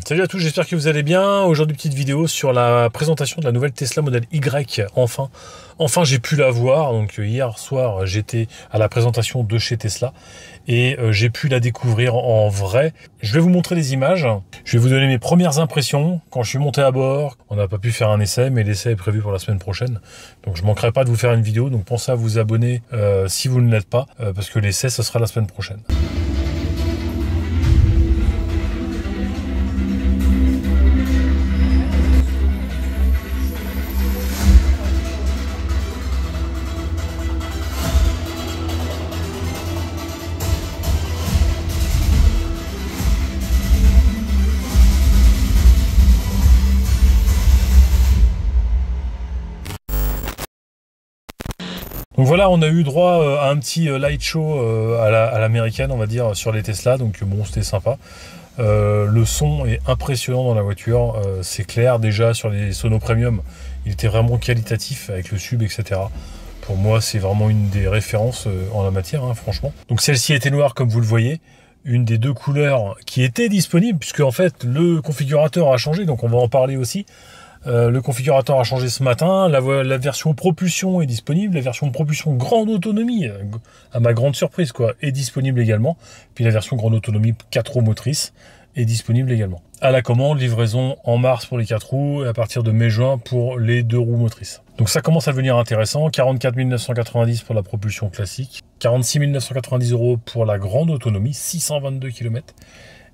Salut à tous, j'espère que vous allez bien. Aujourd'hui, petite vidéo sur la présentation de la nouvelle Tesla Model Y. Enfin j'ai pu la voir. Donc hier soir, j'étais à la présentation de chez Tesla et j'ai pu la découvrir en vrai. Je vais vous montrer les images. Je vais vous donner mes premières impressions quand je suis monté à bord. On n'a pas pu faire un essai, mais l'essai est prévu pour la semaine prochaine. Donc je manquerai pas de vous faire une vidéo. Donc pensez à vous abonner si vous ne l'êtes pas, parce que l'essai, ce sera la semaine prochaine. Donc voilà, on a eu droit à un petit light show à l'américaine, on va dire, sur les Tesla. Donc bon, c'était sympa. Le son est impressionnant dans la voiture, c'est clair. Déjà sur les Sono Premium, il était vraiment qualitatif avec le sub, etc. Pour moi, c'est vraiment une des références en la matière, hein, franchement. Donc celle-ci était noire, comme vous le voyez. Une des deux couleurs qui était disponible, puisque en fait, le configurateur a changé, donc on va en parler aussi. Le configurateur a changé ce matin, la version propulsion est disponible, la version propulsion grande autonomie, à ma grande surprise quoi, est disponible également. Puis la version grande autonomie 4 roues motrices est disponible également. À la commande, livraison en mars pour les 4 roues et à partir de mai-juin pour les 2 roues motrices. Donc ça commence à devenir intéressant, 44 990 pour la propulsion classique, 46 990 € pour la grande autonomie, 622 km.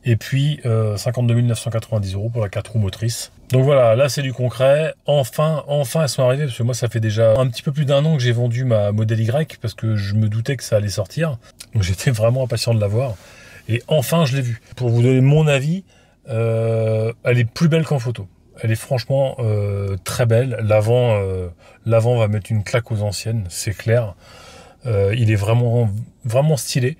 Et puis 52 990 € pour la 4 roues motrices. Donc voilà, là c'est du concret. Enfin elles sont arrivées, parce que moi ça fait déjà un petit peu plus d'1 an que j'ai vendu ma Model Y, parce que je me doutais que ça allait sortir. Donc j'étais vraiment impatient de la voir. Et enfin je l'ai vue. Pour vous donner mon avis, elle est plus belle qu'en photo. Elle est franchement très belle. L'avant va mettre une claque aux anciennes, c'est clair. Il est vraiment stylé.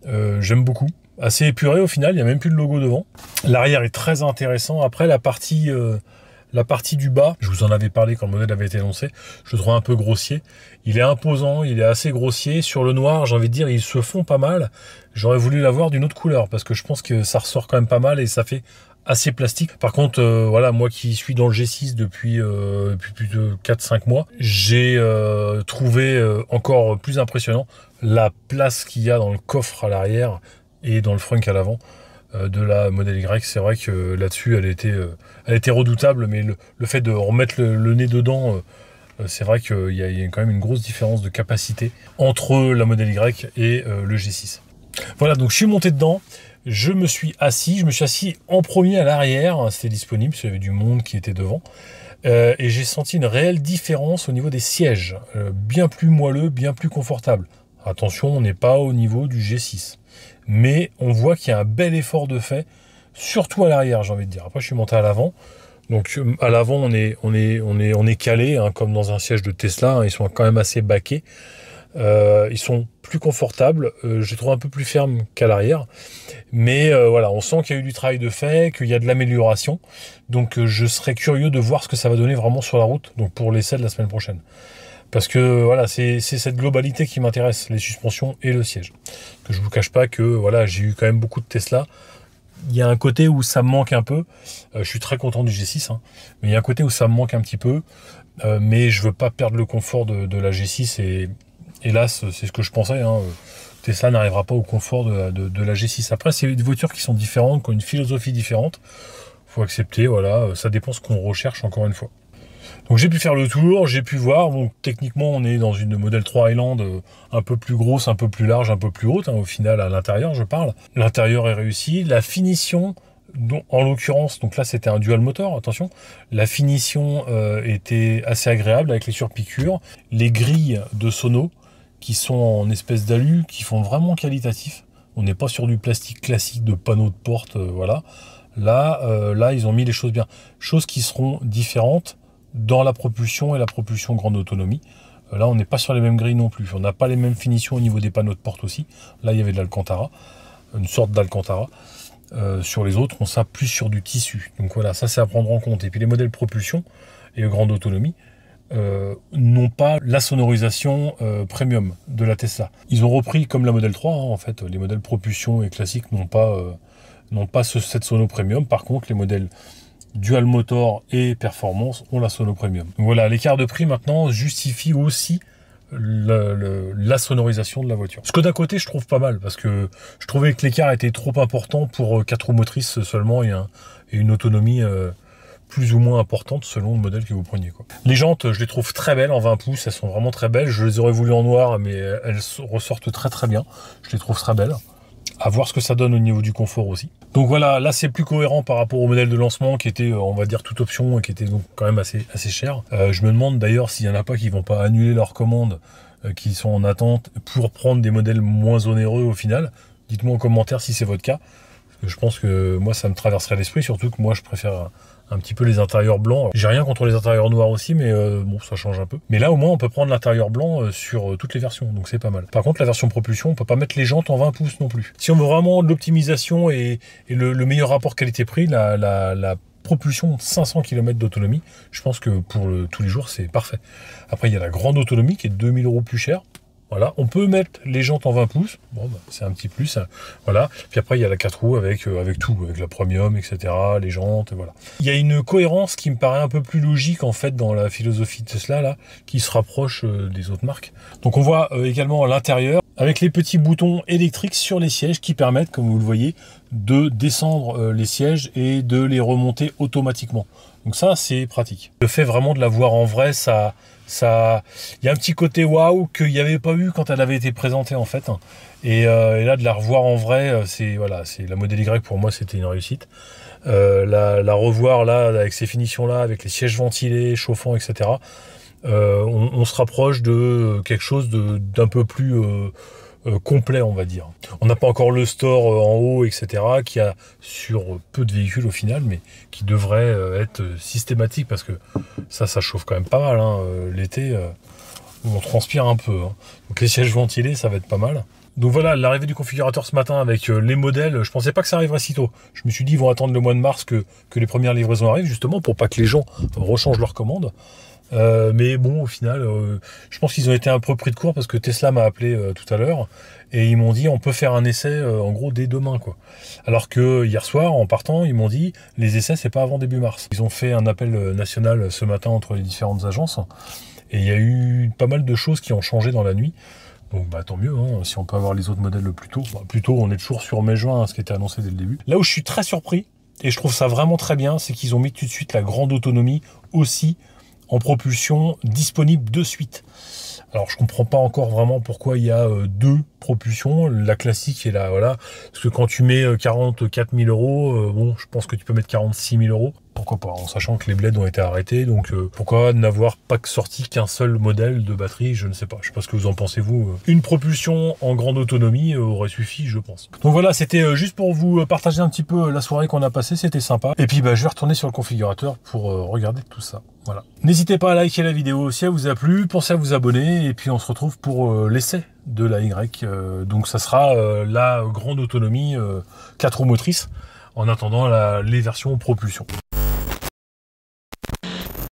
J'aime beaucoup. Assez épuré au final, il n'y a même plus de logo devant. L'arrière est très intéressant. Après, la partie du bas, je vous en avais parlé quand le modèle avait été lancé, je le trouve un peu grossier. Il est imposant, il est assez grossier. Sur le noir, j'ai envie de dire, ils se font pas mal. J'aurais voulu l'avoir d'une autre couleur, parce que je pense que ça ressort quand même pas mal et ça fait assez plastique. Par contre, voilà, moi qui suis dans le G6 depuis plus de 4-5 mois, j'ai trouvé encore plus impressionnant la place qu'il y a dans le coffre à l'arrière et dans le frunk à l'avant de la Model Y. C'est vrai que là-dessus elle était redoutable, mais le fait de remettre le nez dedans, c'est vrai qu'il y a quand même une grosse différence de capacité entre la Model Y et le G6. Voilà, donc je suis monté dedans, je me suis assis en premier à l'arrière, c'était disponible, parce qu'il y avait du monde qui était devant. Et j'ai senti une réelle différence au niveau des sièges, bien plus moelleux, bien plus confortable. Attention, on n'est pas au niveau du G6. Mais on voit qu'il y a un bel effort de fait, surtout à l'arrière, j'ai envie de dire. Après, je suis monté à l'avant. Donc à l'avant, on est calé, hein, comme dans un siège de Tesla. Hein, ils sont quand même assez baqués. Ils sont plus confortables. Je les trouve un peu plus fermes qu'à l'arrière. Mais voilà, on sent qu'il y a eu du travail de fait, qu'il y a de l'amélioration. Donc je serais curieux de voir ce que ça va donner vraiment sur la route, donc pour l'essai de la semaine prochaine. Parce que voilà, c'est cette globalité qui m'intéresse, les suspensions et le siège. Que je vous cache pas que voilà, j'ai eu quand même beaucoup de Tesla. Il y a un côté où ça me manque un peu. Je suis très content du G6, hein, mais il y a un côté où ça me manque un petit peu. Mais je veux pas perdre le confort de la G6 et hélas, c'est ce que je pensais. Hein, Tesla n'arrivera pas au confort de la G6. Après, c'est des voitures qui sont différentes, qui ont une philosophie différente. Faut accepter, voilà, ça dépend ce qu'on recherche encore une fois. Donc j'ai pu faire le tour, j'ai pu voir, donc techniquement on est dans une Model 3 Highland un peu plus grosse, un peu plus large, un peu plus haute, hein, au final à l'intérieur je parle. L'intérieur est réussi, la finition, en l'occurrence, donc là c'était un dual moteur, attention, la finition était assez agréable avec les surpiqûres, les grilles de sono qui sont en espèce d'alu, qui font vraiment qualitatif. On n'est pas sur du plastique classique de panneau de porte, voilà. Là ils ont mis les choses bien, choses qui seront différentes dans la propulsion et la propulsion grande autonomie. Là, on n'est pas sur les mêmes grilles non plus. On n'a pas les mêmes finitions au niveau des panneaux de porte aussi. Là, il y avait de l'Alcantara, une sorte d'Alcantara. Sur les autres, on sera plus sur du tissu. Donc voilà, ça, c'est à prendre en compte. Et puis les modèles propulsion et grande autonomie n'ont pas la sonorisation premium de la Tesla. Ils ont repris comme la Model 3, hein, en fait. Les modèles propulsion et classiques n'ont pas n'ont pas cette sono premium. Par contre, les modèles dual motor et performance ont la sono premium. Donc voilà, l'écart de prix maintenant justifie aussi la sonorisation de la voiture. Ce que d'un côté je trouve pas mal, parce que je trouvais que l'écart était trop important pour 4 roues motrices seulement et une autonomie plus ou moins importante selon le modèle que vous preniez, quoi. Les jantes, je les trouve très belles en 20 pouces, elles sont vraiment très belles. Je les aurais voulu en noir, mais elles ressortent très très bien. Je les trouve très belles. À voir ce que ça donne au niveau du confort aussi. Donc voilà, là c'est plus cohérent par rapport au modèle de lancement qui était, on va dire, toute option et qui était donc quand même assez cher. Je me demande d'ailleurs s'il y en a pas qui vont pas annuler leurs commandes qui sont en attente pour prendre des modèles moins onéreux au final. Dites-moi en commentaire si c'est votre cas. Parce que je pense que moi ça me traverserait l'esprit, surtout que moi je préfère un petit peu les intérieurs blancs. J'ai rien contre les intérieurs noirs aussi, mais bon, ça change un peu. Mais là, au moins, on peut prendre l'intérieur blanc sur toutes les versions, donc c'est pas mal. Par contre, la version propulsion, on peut pas mettre les jantes en 20 pouces non plus. Si on veut vraiment de l'optimisation et le meilleur rapport qualité-prix, la propulsion 500 km d'autonomie, je pense que pour tous les jours, c'est parfait. Après, il y a la grande autonomie qui est 2000 € plus chère. Voilà, on peut mettre les jantes en 20 pouces, bon, bah, c'est un petit plus, voilà. Puis après, il y a la 4 roues avec tout, avec la premium, etc., les jantes, voilà. Il y a une cohérence qui me paraît un peu plus logique, en fait, dans la philosophie de Tesla, là, qui se rapproche des autres marques. Donc on voit également à l'intérieur, avec les petits boutons électriques sur les sièges qui permettent, comme vous le voyez, de descendre les sièges et de les remonter automatiquement. Donc ça, c'est pratique. Le fait vraiment de la voir en vrai, il y a un petit côté waouh qu'il n'y avait pas eu quand elle avait été présentée en fait. Et là, de la revoir en vrai, c'est la Model Y pour moi, c'était une réussite. La revoir là, avec ces finitions-là, avec les sièges ventilés, chauffants, etc. On se rapproche de quelque chose d'un peu plus complet, on va dire. On n'a pas encore le store en haut, etc., qui a sur peu de véhicules au final, mais qui devrait être systématique, parce que ça chauffe quand même pas mal, hein. L'été, on transpire un peu, hein. Donc les sièges ventilés, ça va être pas mal. Donc voilà, l'arrivée du configurateur ce matin avec les modèles, je pensais pas que ça arriverait si tôt. Je me suis dit, ils vont attendre le mois de mars que les premières livraisons arrivent, justement, pour pas que les gens rechangent leurs commandes. Mais bon, au final, je pense qu'ils ont été un peu pris de court, parce que Tesla m'a appelé tout à l'heure et ils m'ont dit on peut faire un essai en gros dès demain, quoi. Alors que hier soir, en partant, ils m'ont dit les essais c'est pas avant début mars. Ils ont fait un appel national ce matin entre les différentes agences et il y a eu pas mal de choses qui ont changé dans la nuit. Donc bah tant mieux, hein, si on peut avoir les autres modèles le plus tôt. Bah, plus tôt, on est toujours sur mai-juin, hein, ce qui était annoncé dès le début. Là où je suis très surpris, et je trouve ça vraiment très bien, c'est qu'ils ont mis tout de suite la grande autonomie aussi en propulsion disponible de suite. Alors je comprends pas encore vraiment pourquoi il y a deux propulsions, la classique et la voilà, parce que quand tu mets 44 000 €, bon, je pense que tu peux mettre 46 000 €. Pourquoi pas, en sachant que les bleds ont été arrêtés, donc pourquoi n'avoir pas sorti qu'un seul modèle de batterie, je ne sais pas. Je sais pas ce que vous en pensez vous. Une propulsion en grande autonomie aurait suffi, je pense. Donc voilà, c'était juste pour vous partager un petit peu la soirée qu'on a passée, c'était sympa. Et puis bah, je vais retourner sur le configurateur pour regarder tout ça. Voilà. N'hésitez pas à liker la vidéo si elle vous a plu, pensez à vous abonner, et puis on se retrouve pour l'essai de la Y. Donc ça sera la grande autonomie 4 roues motrices, en attendant les versions propulsion.